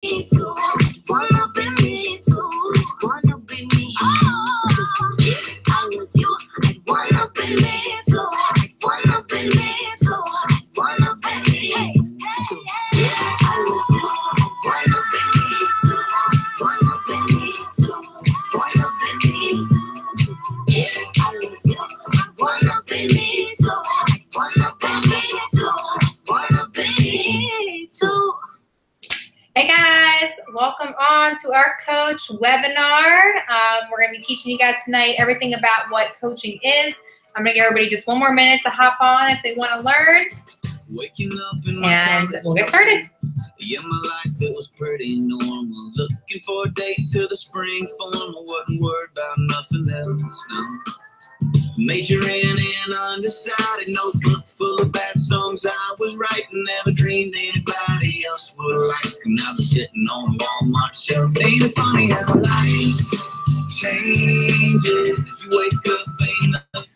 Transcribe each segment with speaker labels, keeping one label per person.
Speaker 1: Me too. Wanna be me too. Wanna be me. Oh, if I was you, I'd wanna be me too. I'd wanna be me too. I'd wanna be me too. If I was you, I'd wanna be me too. Wanna be me too. Wanna be me too. If I was you, I'd wanna be me too. I'd wanna be me too. Wanna be me too.
Speaker 2: Hey guys, welcome on to our coach webinar. We're going to be teaching you guys tonight everything about what coaching is. I'm going to give everybody just one more minute to hop on if they want to learn. Waking up and we'll get started.
Speaker 3: Yeah, my life, it was pretty normal. Looking for a date to the spring formal. Wasn't worried about nothing else, no. Majoring in undecided, notebook full of bad songs I was writing. Never dreamed anybody else would like them. Now they're sitting on a Walmart shelf. Ain't it funny how life changes? You wake up, ain't nothing.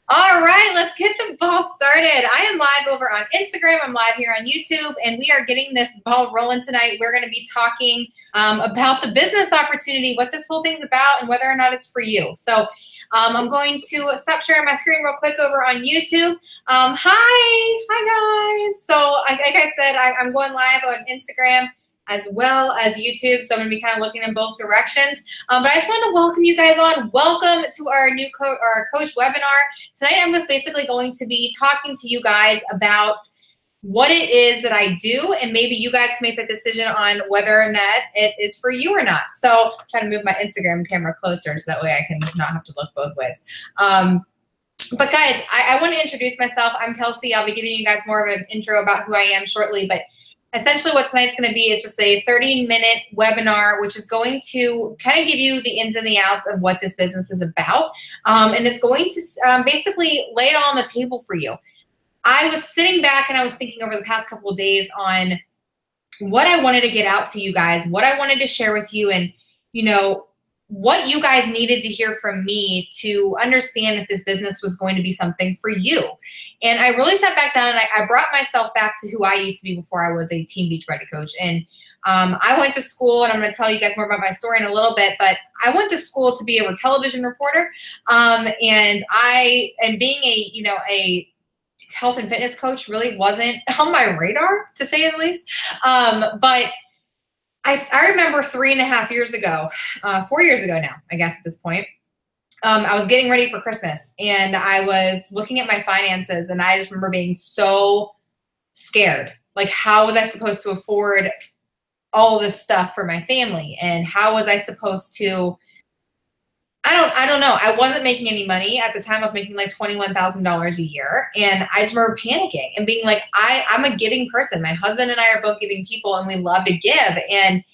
Speaker 2: All right, let's get the ball started. I am live over on Instagram. I'm live here on YouTube, and we are getting this ball rolling tonight. We're going to be talking about the business opportunity, what this whole thing's about, and whether or not it's for you. So I'm going to stop sharing my screen real quick over on YouTube. Hi guys. So like I said, I'm going live on Instagram as well as YouTube. So I'm going to be kind of looking in both directions. But I just want to welcome you guys on. Welcome to our new coach webinar. Tonight I'm just basically going to be talking to you guys about what it is that I do, and maybe you guys can make the decision on whether or not it is for you or not. So I'm trying to move my Instagram camera closer so that way I can not have to look both ways. But guys, I want to introduce myself. I'm Kelsey. I'll be giving you guys more of an intro about who I am shortly, but essentially what tonight's going to be is just a 30-minute webinar, which is going to kind of give you the ins and the outs of what this business is about. And it's going to basically lay it all on the table for you. I was sitting back and I was thinking over the past couple of days on what I wanted to get out to you guys, what I wanted to share with you, and, you know, what you guys needed to hear from me to understand if this business was going to be something for you. And I really sat back down and I brought myself back to who I used to be before I was a Team Beachbody coach. And I went to school, and I'm going to tell you guys more about my story in a little bit, but I went to school to be a television reporter. And being a health and fitness coach really wasn't on my radar, to say the least. But I remember 3.5 years ago, 4 years ago now, I guess at this point, I was getting ready for Christmas, and I was looking at my finances, and I just remember being so scared. Like, how was I supposed to afford all this stuff for my family? And how was I supposed to, I don't know. I wasn't making any money. At the time, I was making like $21,000 a year. And I just remember panicking and being like, I'm a giving person. My husband and I are both giving people, and we love to give. And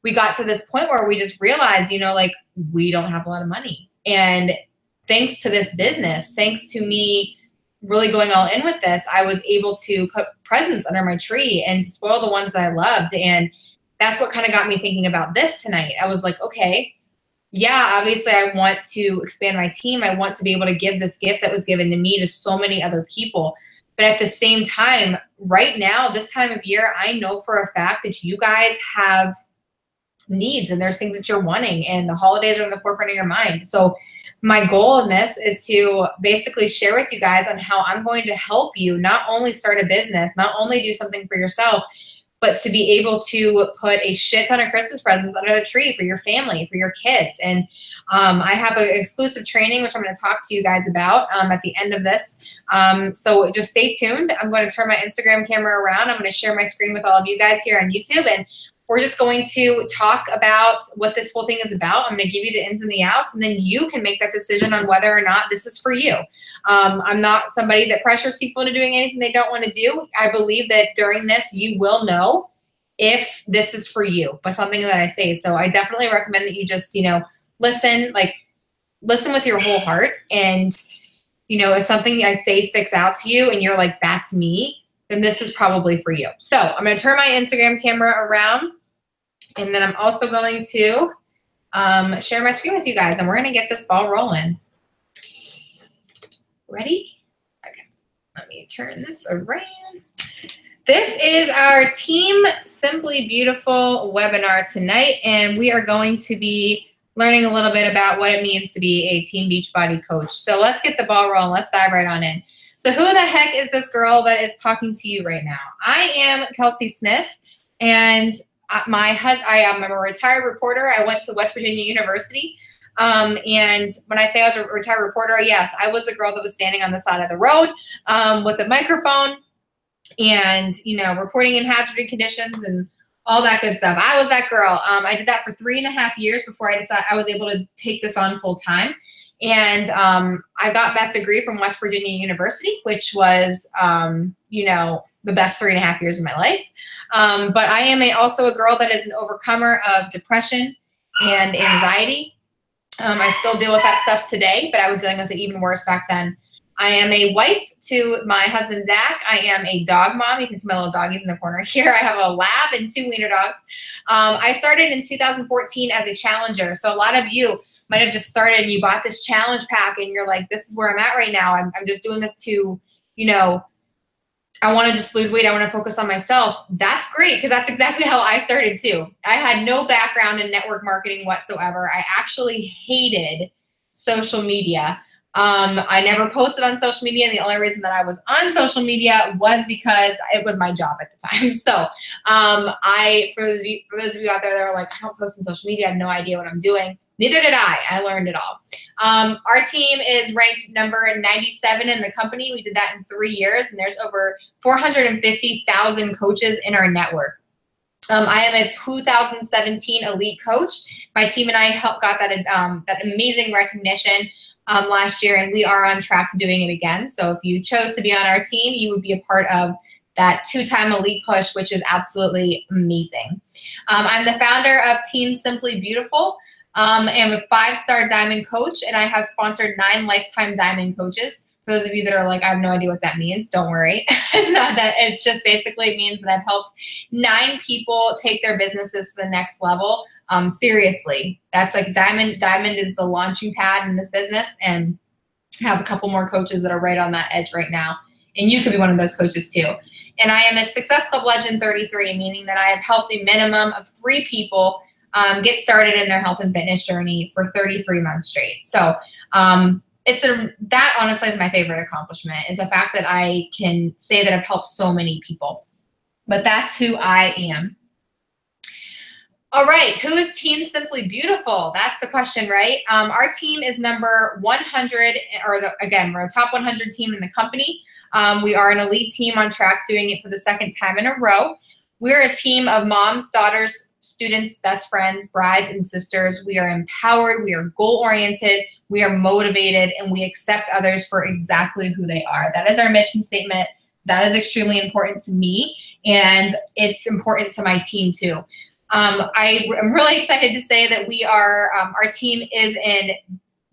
Speaker 2: we got to this point where we just realized, you know, like, we don't have a lot of money. And thanks to this business, thanks to me really going all in with this, I was able to put presents under my tree and spoil the ones that I loved. And that's what kind of got me thinking about this tonight. I was like, okay, yeah, obviously I want to expand my team. I want to be able to give this gift that was given to me to so many other people. But at the same time, right now, this time of year, I know for a fact that you guys have needs and there's things that you're wanting, and the holidays are in the forefront of your mind. So my goal in this is to basically share with you guys on how I'm going to help you not only start a business, not only do something for yourself, but to be able to put a shit ton of Christmas presents under the tree for your family, for your kids. And I have an exclusive training, which I'm going to talk to you guys about at the end of this. So just stay tuned. I'm going to turn my Instagram camera around. I'm going to share my screen with all of you guys here on YouTube, and we're just going to talk about what this whole thing is about. I'm going to give you the ins and the outs, and then you can make that decision on whether or not this is for you. I'm not somebody that pressures people into doing anything they don't want to do. I believe that during this, you will know if this is for you by something that I say. So I definitely recommend that you just, you know, listen with your whole heart. And, you know, if something I say sticks out to you and you're like, that's me, then this is probably for you. So I'm going to turn my Instagram camera around. And then I'm also going to share my screen with you guys, and we're going to get this ball rolling. Ready? Okay. Let me turn this around. This is our Team Simply Beautiful webinar tonight, and we are going to be learning a little bit about what it means to be a Team Beachbody coach. So let's get the ball rolling. Let's dive right on in. So who the heck is this girl that is talking to you right now? I am Kelsey Smith, and I am a retired reporter. I went to West Virginia University. And when I say I was a retired reporter, yes, I was a girl that was standing on the side of the road with a microphone and, you know, reporting in hazardous conditions and all that good stuff. I was that girl. I did that for 3.5 years before I decided I was able to take this on full time. And I got that degree from West Virginia University, which was, you know, the best 3.5 years of my life. But I am also a girl that is an overcomer of depression and anxiety. I still deal with that stuff today, but I was dealing with it even worse back then. I am a wife to my husband, Zach. I am a dog mom. You can see my little doggies in the corner here. I have a lab and 2 wiener dogs. I started in 2014 as a challenger. So a lot of you might have just started and you bought this challenge pack and you're like, this is where I'm at right now. I'm just doing this to, you know, I want to just lose weight. I want to focus on myself. That's great, because that's exactly how I started too. I had no background in network marketing whatsoever. I actually hated social media. I never posted on social media, and the only reason that I was on social media was because it was my job at the time. So for those of you out there that are like, I don't post on social media, I have no idea what I'm doing. Neither did I. I learned it all. Our team is ranked number 97 in the company. We did that in 3 years, and there's over 450,000 coaches in our network. I am a 2017 elite coach. My team and I got that amazing recognition last year, and we are on track to doing it again. So if you chose to be on our team, you would be a part of that 2-time elite push, which is absolutely amazing. I'm the founder of Team Simply Beautiful. I'm a 5-star diamond coach, and I have sponsored 9 lifetime diamond coaches. For those of you that are like, I have no idea what that means, don't worry. It's not that. It just basically means that I've helped 9 people take their businesses to the next level. Seriously, that's like diamond. Diamond is the launching pad in this business, and I have a couple more coaches that are right on that edge right now. And you could be one of those coaches too. And I am a Success Club Legend 33, meaning that I have helped a minimum of 3 people get started in their health and fitness journey for 33 months straight. So that honestly is my favorite accomplishment, is the fact that I can say that I've helped so many people. But that's who I am. All right, who is Team Simply Beautiful? That's the question, right? Our team is number 100, again, we're a top 100 team in the company. We are an elite team on track, doing it for the 2nd time in a row. We're a team of moms, daughters, students, best friends, brides, and sisters. We are empowered, we are goal-oriented, we are motivated, and we accept others for exactly who they are. That is our mission statement. That is extremely important to me, and it's important to my team too. I am really excited to say that we are, our team is in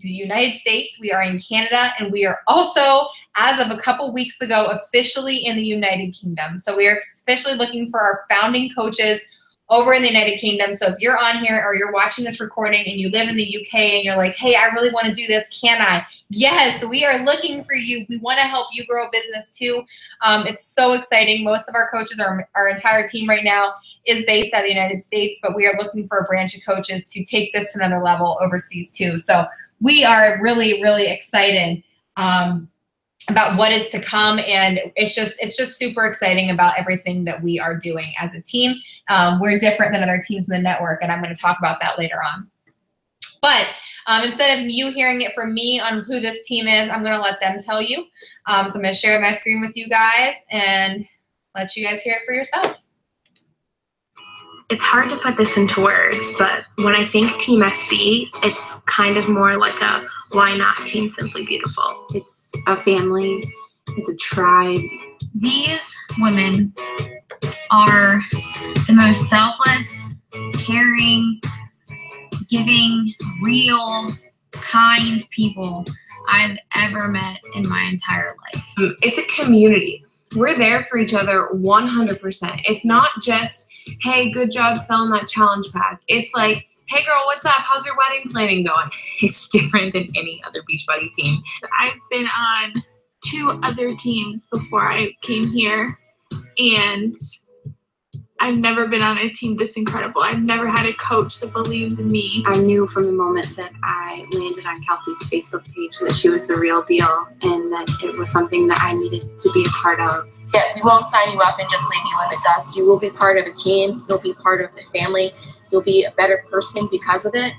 Speaker 2: the United States, we are in Canada, and we are also, as of a couple weeks ago, officially in the United Kingdom. So we are officially looking for our founding coaches over in the United Kingdom. So if you're on here or you're watching this recording and you live in the UK and you're like, hey, I really want to do this, can I? Yes, we are looking for you. We want to help you grow a business too. It's so exciting. Most of our coaches, our entire team right now is based out of the United States, but we are looking for a branch of coaches to take this to another level overseas too. So we are really, really excited about what is to come, and it's just super exciting about everything that we are doing as a team. We're different than other teams in the network, and I'm going to talk about that later on. But instead of you hearing it from me on who this team is, I'm going to let them tell you. So I'm going to share my screen with you guys and let you guys hear it for yourself.
Speaker 4: It's hard to put this into words, but when I think Team SB, it's kind of more like a why not Team Simply Beautiful.
Speaker 5: It's a family. It's a tribe.
Speaker 6: These women are the most selfless, caring, giving, real, kind people I've ever met in my entire life.
Speaker 5: It's a community. We're there for each other 100%. It's not just, hey, good job selling that challenge pack. It's like, hey girl, what's up? How's your wedding planning going? It's different than any other Beachbody team.
Speaker 7: I've been on 2 other teams before I came here, And I've never been on a team this incredible. I've never had a coach that believes in me.
Speaker 8: I knew from the moment that I landed on Kelsey's Facebook page that she was the real deal and that it was something that I needed to be a part of.
Speaker 9: Yeah, we won't sign you up and just leave you in the dust. You will be part of a team. You'll be part of the family. You'll be a better person because of it.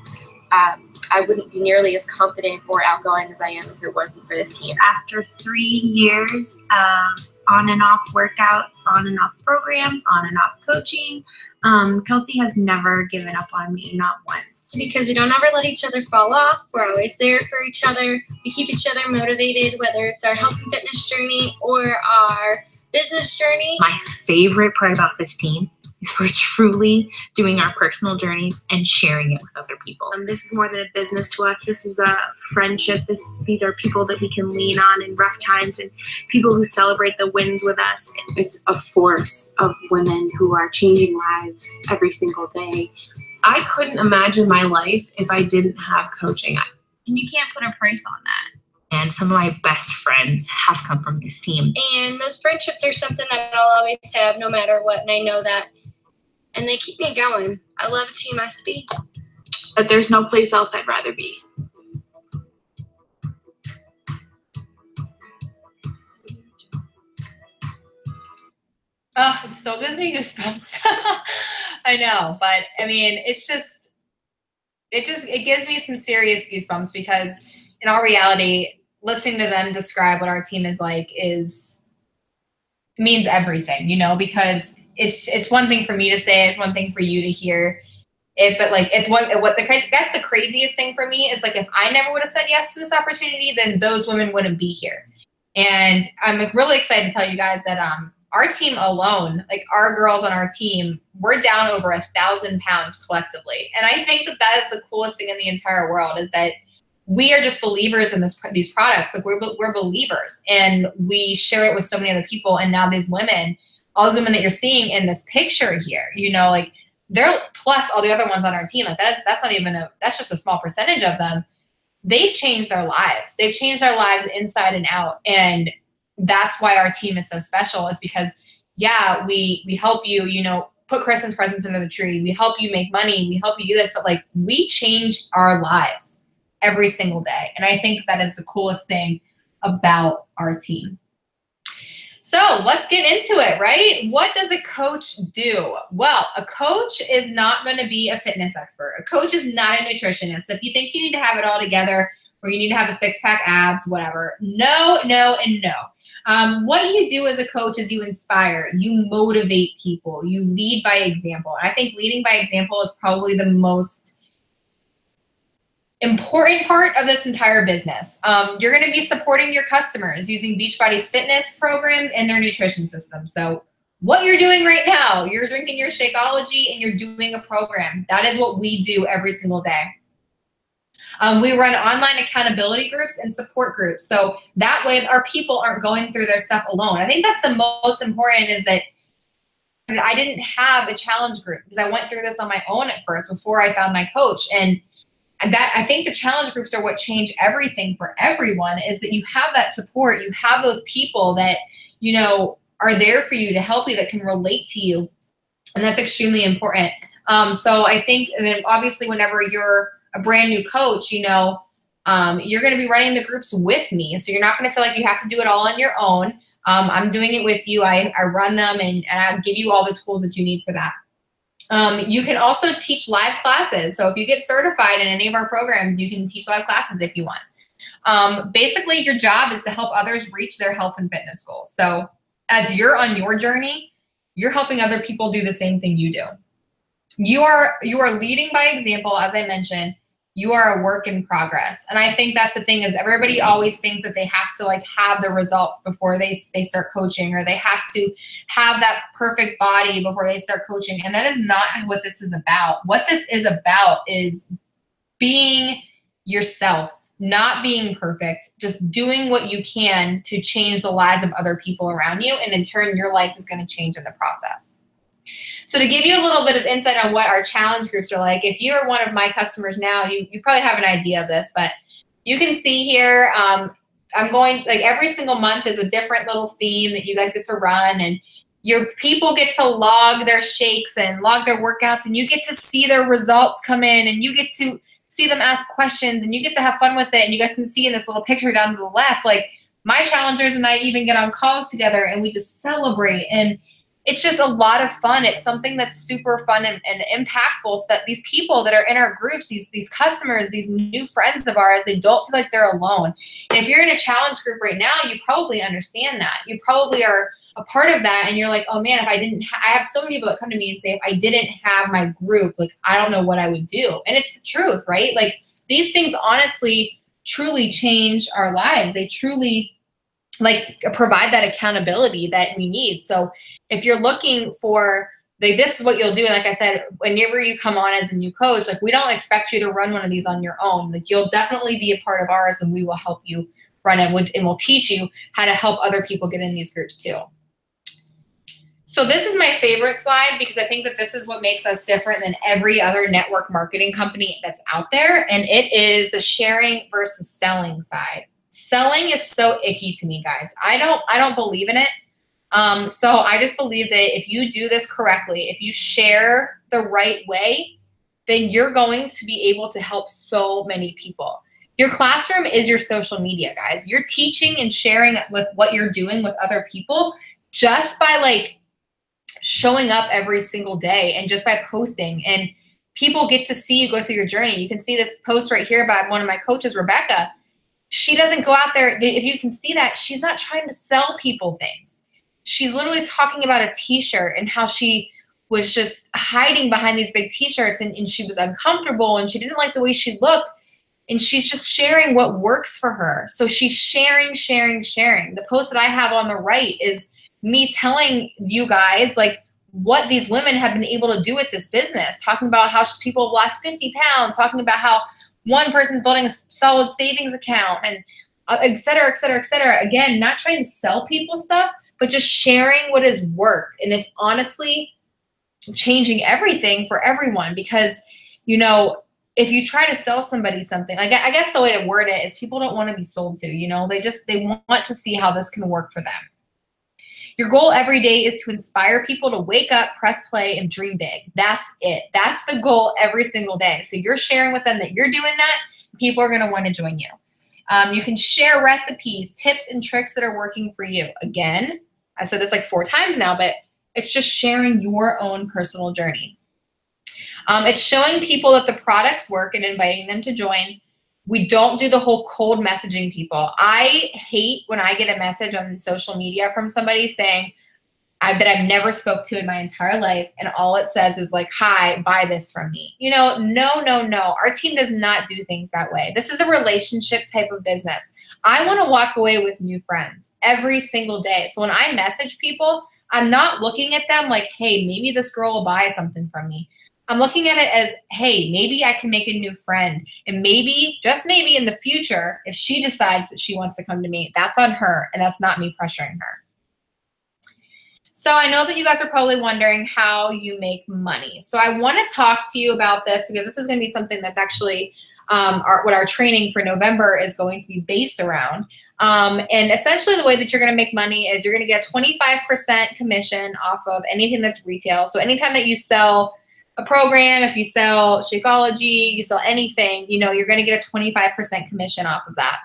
Speaker 9: I wouldn't be nearly as confident or outgoing as I am if it wasn't for this team.
Speaker 4: After 3 years of on and off workouts, on and off programs, on and off coaching, Kelsey has never given up on me, not once.
Speaker 10: Because we don't ever let each other fall off. We're always there for each other. We keep each other motivated, whether it's our health and fitness journey or our business journey.
Speaker 11: My favorite part about this team is we're truly doing our personal journeys and sharing it with other people.
Speaker 4: This is more than a business to us. This is a friendship. These are people that we can lean on in rough times and people who celebrate the wins with us.
Speaker 8: It's a force of women who are changing lives every single day.
Speaker 5: I couldn't imagine my life if I didn't have coaching.
Speaker 6: And you can't put a price on that.
Speaker 11: And some of my best friends have come from this team.
Speaker 10: And those friendships are something that I'll always have no matter what, and I know that. And they keep me going. I love Team SB.
Speaker 7: But there's no place else I'd rather be.
Speaker 2: Oh, it still gives me goosebumps. I know, but I mean, it gives me some serious goosebumps because in all reality, listening to them describe what our team is like means everything, because it's one thing for me to say, it's one thing for you to hear it, but like that's the craziest thing for me is like if I never would have said yes to this opportunity, then those women wouldn't be here. And I'm really excited to tell you guys that our team alone, like our girls on our team, we're down over 1,000 pounds collectively. And I think that is the coolest thing in the entire world is that we are just believers in these products. Like we're believers and we share it with so many other people. And now these women, all those women that you're seeing in this picture here, like they're plus all the other ones on our team. Like that's just a small percentage of them. They've changed their lives. They've changed their lives inside and out. And that's why our team is so special is because, yeah, we help you, put Christmas presents under the tree. We help you make money. We help you do this. But like we change our lives every single day. And I think that is the coolest thing about our team. So let's get into it, right? What does a coach do? Well, a coach is not going to be a fitness expert. A coach is not a nutritionist. So if you think you need to have it all together or you need to have a six-pack abs, whatever, no, no, and no. What you do as a coach is you inspire, you motivate people, you lead by example. And I think leading by example is probably the most important part of this entire business. You're going to be supporting your customers using Beachbody's fitness programs and their nutrition system. So what you're doing right now, you're drinking your Shakeology and you're doing a program. That is what we do every single day. We run online accountability groups and support groups. So that way our people aren't going through their stuff alone. I think that's the most important is that I didn't have a challenge group because I went through this on my own at first before I found my coach. And that I think the challenge groups are what change everything for everyone is that you have that support. You have those people that, are there for you to help you, that can relate to you. And that's extremely important. So I think, and then obviously whenever you're a brand new coach, you're going to be running the groups with me. So you're not going to feel like you have to do it all on your own. I'm doing it with you. I run them and I'll give you all the tools that you need for that. You can also teach live classes. So if you get certified in any of our programs, you can teach live classes if you want. Basically, your job is to help others reach their health and fitness goals. So as you're on your journey, you're helping other people do the same thing you do. You are leading by example, as I mentioned. You are a work in progress. And I think that's the thing is everybody always thinks that they have to have the results before they start coaching, or they have to have that perfect body before they start coaching. And that is not what this is about. What this is about is being yourself, not being perfect, just doing what you can to change the lives of other people around you. And in turn, your life is going to change in the process. So to give you a little bit of insight on what our challenge groups are like, if you're one of my customers now, you probably have an idea of this, but you can see here, I'm going, every single month is a different little theme that you guys get to run, and Your people get to log their shakes and log their workouts, and you get to see their results come in, and you get to see them ask questions, and you get to have fun with it. And you guys can see in this little picture down to the left, like my challengers and I even get on calls together and we just celebrate. And it's just a lot of fun. It's something that's super fun and impactful, so that these people that are in our groups, these customers, these new friends of ours, they don't feel like they're alone. And if you're in a challenge group right now, you probably understand that. You probably are a part of that, and you're like, oh man, if I didn't, I have so many people that come to me and say, if I didn't have my group, like, I don't know what I would do. And it's the truth, right? Like, these things honestly, truly change our lives. They truly, like, provide that accountability that we need. So if you're looking for, like, this is what you'll do. And like I said, whenever you come on as a new coach, like, we don't expect you to run one of these on your own. Like, you'll definitely be a part of ours, and we will help you run it, and we'll teach you how to help other people get in these groups too. So this is my favorite slide, because I think that this is what makes us different than every other network marketing company that's out there. And it is the sharing versus selling side. Selling is so icky to me, guys. I don't believe in it. So I just believe that if you do this correctly, if you share the right way, then you're going to be able to help so many people. Your classroom is your social media, guys. You're teaching and sharing with what you're doing with other people just by, like, showing up every single day and just by posting. And people get to see you go through your journey. You can see this post right here by one of my coaches, Rebecca. She doesn't go out there. If you can see that, she's not trying to sell people things. She's literally talking about a t-shirt and how she was just hiding behind these big t-shirts, and she was uncomfortable and she didn't like the way she looked. And she's just sharing what works for her. So she's sharing. The post that I have on the right is me telling you guys, like, what these women have been able to do with this business, talking about how people have lost 50 pounds, talking about how one person's building a solid savings account, and et cetera, et cetera, et cetera. Again, not trying to sell people stuff, but just sharing what has worked. And it's honestly changing everything for everyone, because, you know, if you try to sell somebody something, like, I guess the way to word it is, people don't want to be sold to, you know, they want to see how this can work for them. Your goal every day is to inspire people to wake up, press play, and dream big. That's it. That's the goal every single day. So you're sharing with them that you're doing that. People are going to want to join you. You can share recipes, tips, and tricks that are working for you. Again, I've said this like 4 times now, but it's just sharing your own personal journey. It's showing people that the products work and inviting them to join. We don't do the whole cold messaging people. I hate when I get a message on social media from somebody saying that I've never spoke to in my entire life, and all it says is like, hi, buy this from me. You know, no. Our team does not do things that way. This is a relationship type of business. I want to walk away with new friends every single day. So when I message people, I'm not looking at them like, hey, maybe this girl will buy something from me. I'm looking at it as, hey, maybe I can make a new friend. And maybe, just maybe in the future, if she decides that she wants to come to me, that's on her, and that's not me pressuring her. So I know that you guys are probably wondering how you make money. So I want to talk to you about this, because this is going to be something that's actually what our training for November is going to be based around. And essentially the way that you're going to make money is you're going to get a 25% commission off of anything that's retail. So anytime that you sell a program, if you sell Shakeology, you sell anything, you know, you're going to get a 25% commission off of that.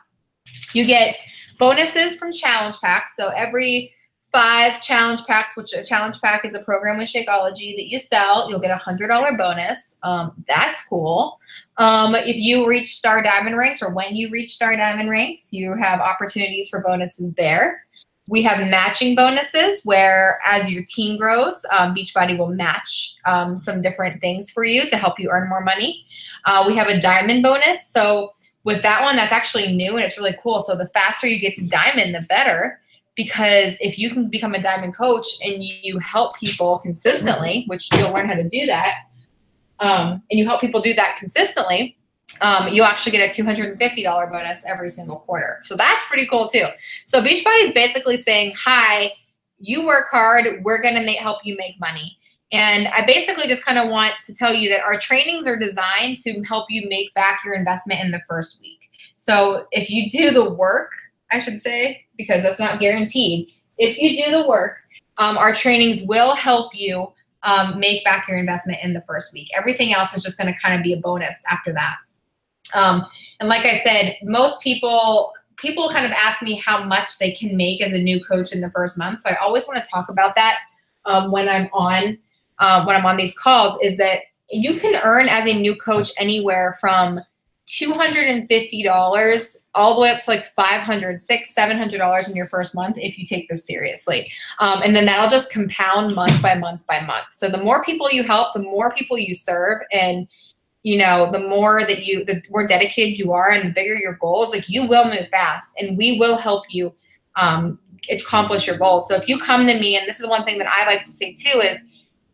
Speaker 2: You get bonuses from challenge packs. So every 5 challenge packs, which a challenge pack is a program with Shakeology that you sell, you'll get a $100 bonus. That's cool. If you reach Star Diamond ranks, or when you reach Star Diamond ranks, you have opportunities for bonuses there. We have matching bonuses where, as your team grows, Beachbody will match some different things for you to help you earn more money. We have a diamond bonus. So with that one, that's actually new and it's really cool. So the faster you get to diamond, the better, because if you can become a diamond coach and you help people consistently, which you'll learn how to do that, and you help people do that consistently, you'll actually get a $250 bonus every single quarter. So that's pretty cool too. So Beachbody is basically saying, hi, you work hard, we're going to help you make money. And I basically just kind of want to tell you that our trainings are designed to help you make back your investment in the first week. So if you do the work, I should say, because that's not guaranteed, if you do the work, our trainings will help you make back your investment in the first week. Everything else is just going to kind of be a bonus after that. And like I said, most people kind of ask me how much they can make as a new coach in the first month. So I always want to talk about that when I'm on these calls, is that you can earn as a new coach anywhere from $250 all the way up to like $500, $600, $700 in your first month if you take this seriously. And then that'll just compound month by month by month. So the more people you help, the more people you serve, and you know, the more dedicated you are and the bigger your goals, like you will move fast and we will help you accomplish your goals. So if you come to me, and this is one thing that I like to say too, is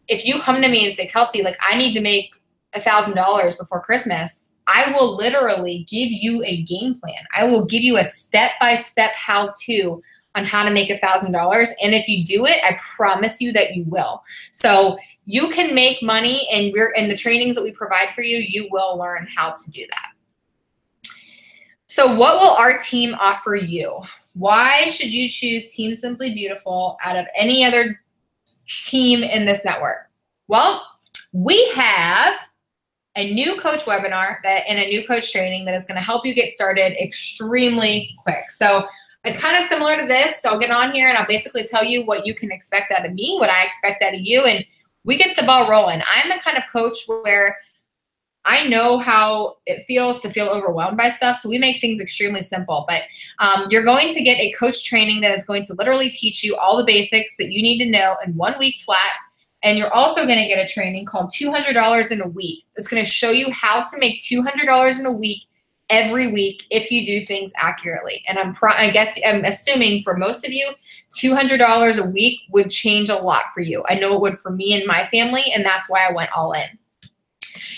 Speaker 2: if you come to me and say, Kelsey, like I need to make $1,000 before Christmas, I will literally give you a game plan. I will give you a step-by-step how-to on how to make $1,000. And if you do it, I promise you that you will. So you can make money, and in the trainings that we provide for you, you will learn how to do that. So what will our team offer you? Why should you choose Team Simply Beautiful out of any other team in this network? Well, we have a new coach webinar and a new coach training that is going to help you get started extremely quick. So it's kind of similar to this. So I'll get on here and I'll basically tell you what you can expect out of me, what I expect out of you, and we get the ball rolling. I'm the kind of coach where I know how it feels to feel overwhelmed by stuff, so we make things extremely simple. But you're going to get a coach training that is going to literally teach you all the basics that you need to know in 1 week flat. And you're also going to get a training called $200 in a week. It's going to show you how to make $200 in a week every week if you do things accurately. And I'm assuming for most of you, $200 a week would change a lot for you. I know it would for me and my family, and that's why I went all in.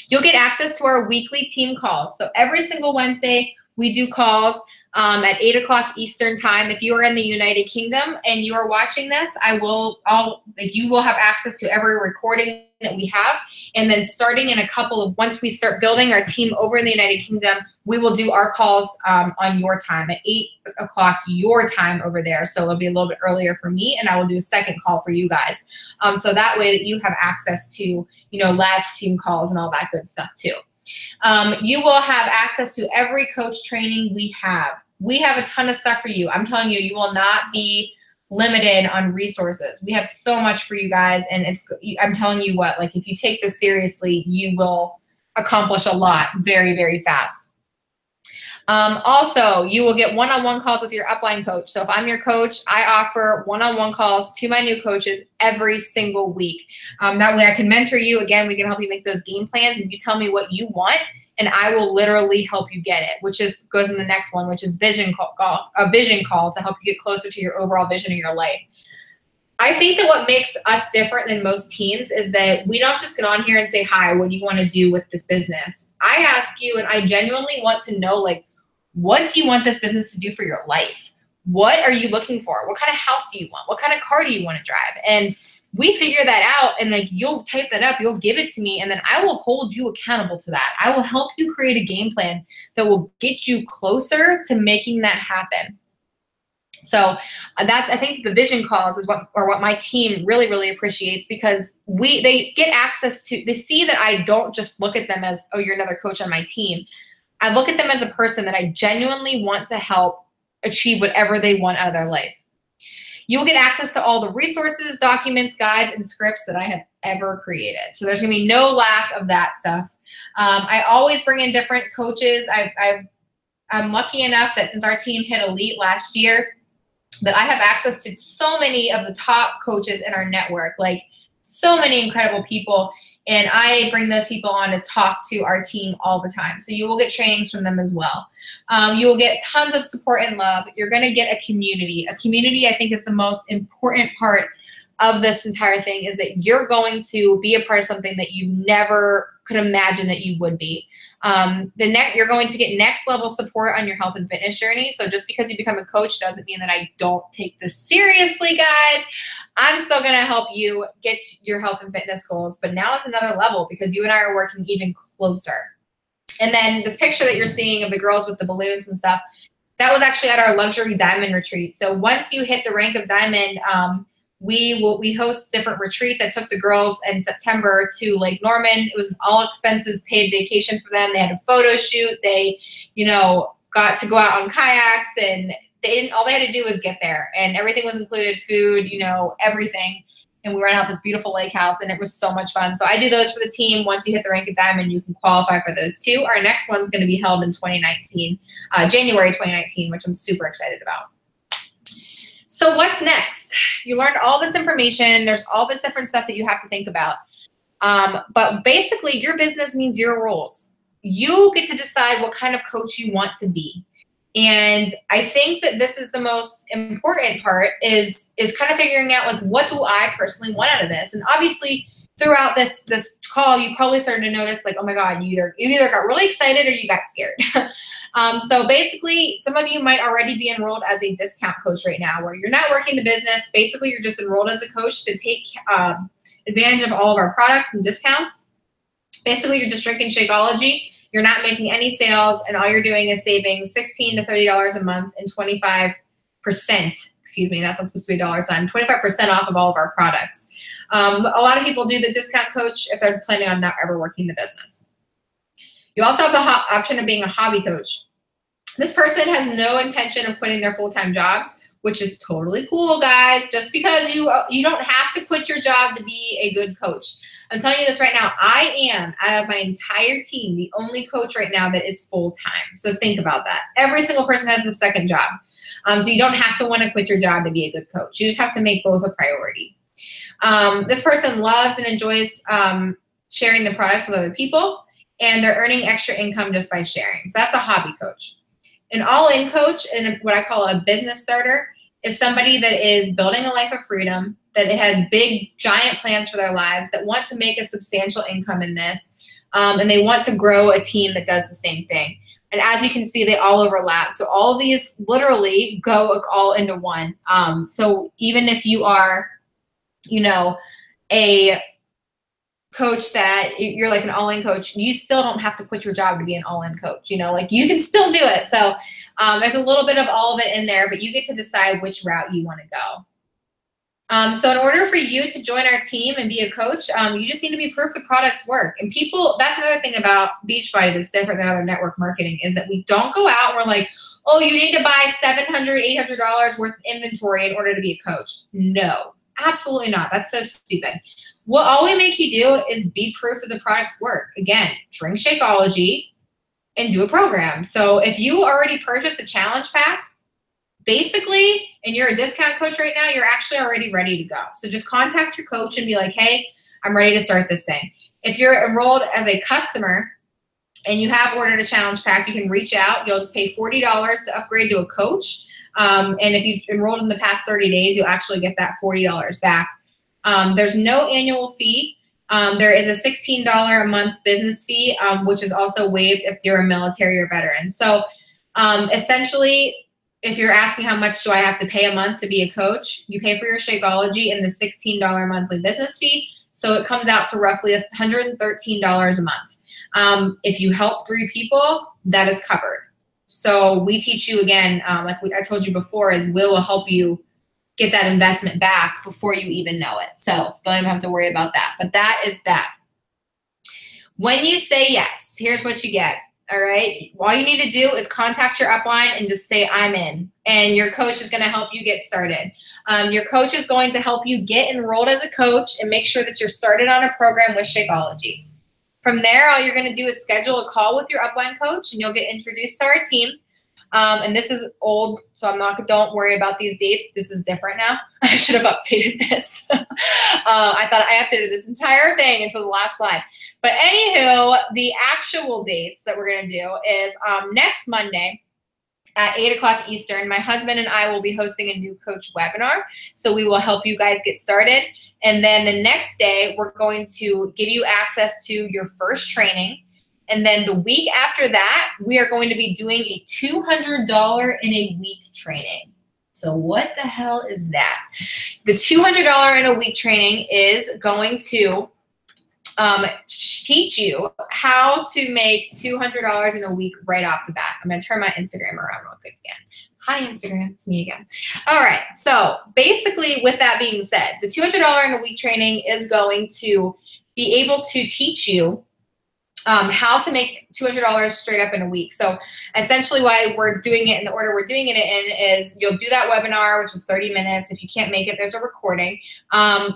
Speaker 2: You'll get access to our weekly team calls. So every single Wednesday, we do calls at 8 o'clock Eastern time. If you are in the United Kingdom and you are watching this, you will have access to every recording that we have. And then starting in once we start building our team over in the United Kingdom, we will do our calls on your time at 8 o'clock your time over there. So it'll be a little bit earlier for me, and I will do a second call for you guys. So that way that you have access to, live team calls and all that good stuff too. You will have access to every coach training we have. We have a ton of stuff for you. I'm telling you, you will not be limited on resources. We have so much for you guys, and I'm telling you what, like if you take this seriously, you will accomplish a lot very, very fast. Also, you will get one-on-one calls with your upline coach. So if I'm your coach, I offer one-on-one calls to my new coaches every single week. That way I can mentor you. Again, we can help you make those game plans, and you tell me what you want, and I will literally help you get it, which goes in the next one, which is a vision call to help you get closer to your overall vision of your life. I think that what makes us different than most teams is that we don't just get on here and say, hi, what do you want to do with this business? I ask you, and I genuinely want to know, like, what do you want this business to do for your life? What are you looking for? What kind of house do you want? What kind of car do you want to drive? And we figure that out, and like you'll type that up, you'll give it to me, and then I will hold you accountable to that. I will help you create a game plan that will get you closer to making that happen. So I think the vision calls is what my team really, really appreciates, because they get access to, they see that I don't just look at them as, oh, you're another coach on my team. I look at them as a person that I genuinely want to help achieve whatever they want out of their life. You'll get access to all the resources, documents, guides, and scripts that I have ever created. So there's going to be no lack of that stuff. I always bring in different coaches. I'm lucky enough that since our team hit elite last year, that I have access to so many of the top coaches in our network, like so many incredible people. And I bring those people on to talk to our team all the time. So you will get trainings from them as well. You will get tons of support and love. You're going to get a community. A community, I think, is the most important part of this entire thing, is that you're going to be a part of something that you never could imagine that you would be. You're going to get next level support on your health and fitness journey. So just because you become a coach doesn't mean that I don't take this seriously, guys. I'm still going to help you get your health and fitness goals, but now it's another level because you and I are working even closer. And then this picture that you're seeing of the girls with the balloons and stuff, that was actually at our luxury diamond retreat. So once you hit the rank of diamond, We host different retreats. I took the girls in September to Lake Norman. It was an all expenses paid vacation for them. They had a photo shoot. They, got to go out on kayaks, and all they had to do was get there, and everything was included, food, everything. And we ran out this beautiful lake house, and it was so much fun. So I do those for the team. Once you hit the rank of diamond, you can qualify for those too. Our next one's going to be held in 2019, January 2019, which I'm super excited about. So what's next? You learned all this information. There's all this different stuff that you have to think about. But basically, your business means your rules. You get to decide what kind of coach you want to be. And I think that this is the most important part is kind of figuring out, like, what do I personally want out of this? And obviously, throughout this call, you probably started to notice, like, oh my God, you either got really excited or you got scared. So basically, some of you might already be enrolled as a discount coach right now, where you're not working the business. Basically, you're just enrolled as a coach to take advantage of all of our products and discounts. Basically, you're just drinking Shakeology. You're not making any sales, and all you're doing is saving $16 to $30 a month and 25%, excuse me, that's not supposed to be a dollar sign, 25% off of all of our products. A lot of people do the discount coach if they're planning on not ever working the business. You also have the option of being a hobby coach. This person has no intention of quitting their full-time jobs, which is totally cool, guys. Just because you don't have to quit your job to be a good coach. I'm telling you this right now. I am, out of my entire team, the only coach right now that is full-time. So think about that. Every single person has a second job. So you don't have to want to quit your job to be a good coach. You just have to make both a priority. This person loves and enjoys sharing the products with other people, and they're earning extra income just by sharing. So that's a hobby coach. An all-in coach, and what I call a business starter, is somebody that is building a life of freedom, that has big, giant plans for their lives, that want to make a substantial income in this, and they want to grow a team that does the same thing. And as you can see, they all overlap. So all of these literally go all into one. So even if you are, a coach that you're like an all-in coach, you still don't have to quit your job to be an all-in coach. Like you can still do it. So there's a little bit of all of it in there, but you get to decide which route you want to go. So in order for you to join our team and be a coach, you just need to be proof the products work. And people, that's another thing about Beachbody that's different than other network marketing, is that we don't go out and we're like, oh, you need to buy $700, $800 worth of inventory in order to be a coach. No, absolutely not. That's so stupid. What all we make you do is be proof that the products work. Again, drink Shakeology and do a program. So if you already purchased a challenge pack, basically, and you're a discount coach right now, you're actually already ready to go. So just contact your coach and be like, hey, I'm ready to start this thing. If you're enrolled as a customer and you have ordered a challenge pack, you can reach out. You'll just pay $40 to upgrade to a coach. And if you've enrolled in the past 30 days, you'll actually get that $40 back. There's no annual fee. There is a $16 a month business fee, which is also waived if you're a military or veteran. So essentially, if you're asking how much do I have to pay a month to be a coach, you pay for your Shakeology and the $16 monthly business fee. So it comes out to roughly $113 a month. If you help 3 people, that is covered. So we teach you, again, like I told you before, is will help you get that investment back before you even know it. So don't even have to worry about that. But that is that. When you say yes, here's what you get. All right. All you need to do is contact your upline and just say, I'm in. And your coach is going to help you get started. Your coach is going to help you get enrolled as a coach and make sure that you're started on a program with Shakeology. From there, all you're going to do is schedule a call with your upline coach, and you'll get introduced to our team. And this is old, so don't worry about these dates. This is different now. I should have updated this. I thought I updated this entire thing until the last slide. But anywho, the actual dates that we're going to do is next Monday at 8 o'clock Eastern. My husband and I will be hosting a new coach webinar. So we will help you guys get started. And then the next day, we're going to give you access to your first training. And then the week after that, we are going to be doing a $200 in a week training. So what the hell is that? The $200 in a week training is going to teach you how to make $200 in a week right off the bat. I'm going to turn my Instagram around real quick again. Hi, Instagram. It's me again. All right. So basically, with that being said, the $200 in a week training is going to be able to teach you how to make $200 straight up in a week. So essentially why we're doing it in the order we're doing it in is you'll do that webinar, which is 30 minutes. If you can't make it, there's a recording,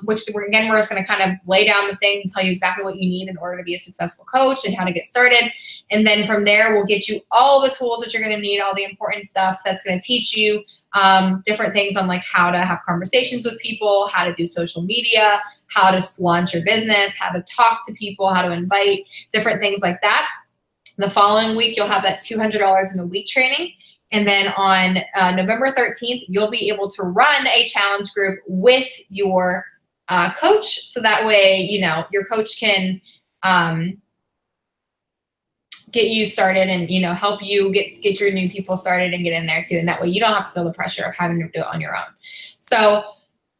Speaker 2: which we're just going to kind of lay down the things and tell you exactly what you need in order to be a successful coach and how to get started. And then from there, we'll get you all the tools that you're going to need, all the important stuff that's going to teach you different things on like how to have conversations with people, how to do social media, how to launch your business, how to talk to people, how to invite, different things like that. The following week, you'll have that $200 in a week training. And then on November 13th, you'll be able to run a challenge group with your coach. So that way, you know, your coach can get you started and, you know, help you get your new people started and get in there too. And that way you don't have to feel the pressure of having to do it on your own. So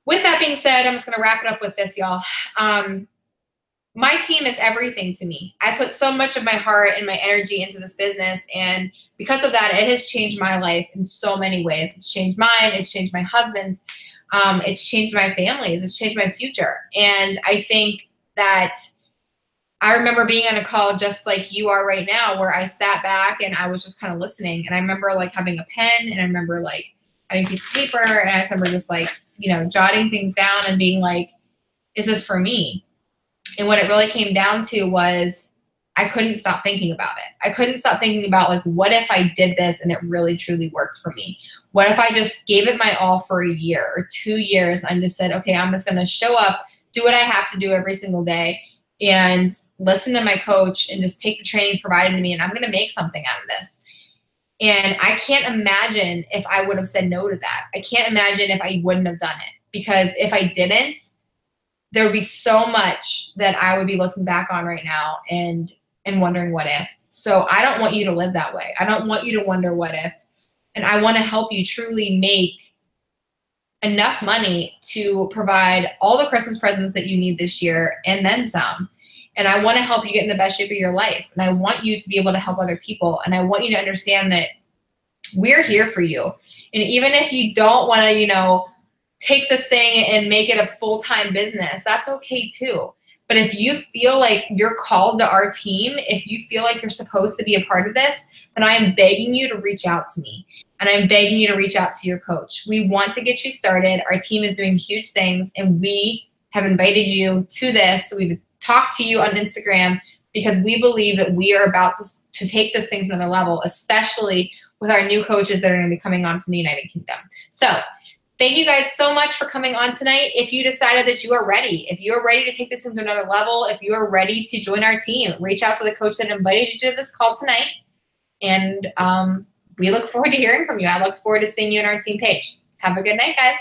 Speaker 2: with that being said, I'm just going to wrap it up with this, y'all. My team is everything to me. I put so much of my heart and my energy into this business. And because of that, it has changed my life in so many ways. It's changed mine. It's changed my husband's. It's changed my family's. It's changed my future. And I think that I remember being on a call just like you are right now, where I sat back and I was just kind of listening. And I remember like having a pen, and I remember like having a piece of paper, and I remember just like, you know, jotting things down and being like, is this for me? And what it really came down to was I couldn't stop thinking about it. I couldn't stop thinking about like, what if I did this and it really truly worked for me? What if I just gave it my all for a year or 2 years and just said, okay, I'm just going to show up, do what I have to do every single day, and listen to my coach and just take the trainings provided to me, and I'm going to make something out of this. And I can't imagine if I would have said no to that. I can't imagine if I wouldn't have done it, because if I didn't, there would be so much that I would be looking back on right now and wondering what if. So I don't want you to live that way. I don't want you to wonder what if. And I want to help you truly make enough money to provide all the Christmas presents that you need this year and then some. And I want to help you get in the best shape of your life. And I want you to be able to help other people. And I want you to understand that we're here for you. And even if you don't want to, you know, take this thing and make it a full-time business, that's okay too. But if you feel like you're called to our team, if you feel like you're supposed to be a part of this, then I am begging you to reach out to me. And I'm begging you to reach out to your coach. We want to get you started. Our team is doing huge things, and we have invited you to this. We've talked to you on Instagram because we believe that we are about to take this thing to another level, especially with our new coaches that are going to be coming on from the United Kingdom. So thank you guys so much for coming on tonight. If you decided that you are ready, if you are ready to take this into another level, if you are ready to join our team, reach out to the coach that invited you to this call tonight. And we look forward to hearing from you. I look forward to seeing you on our team page. Have a good night, guys.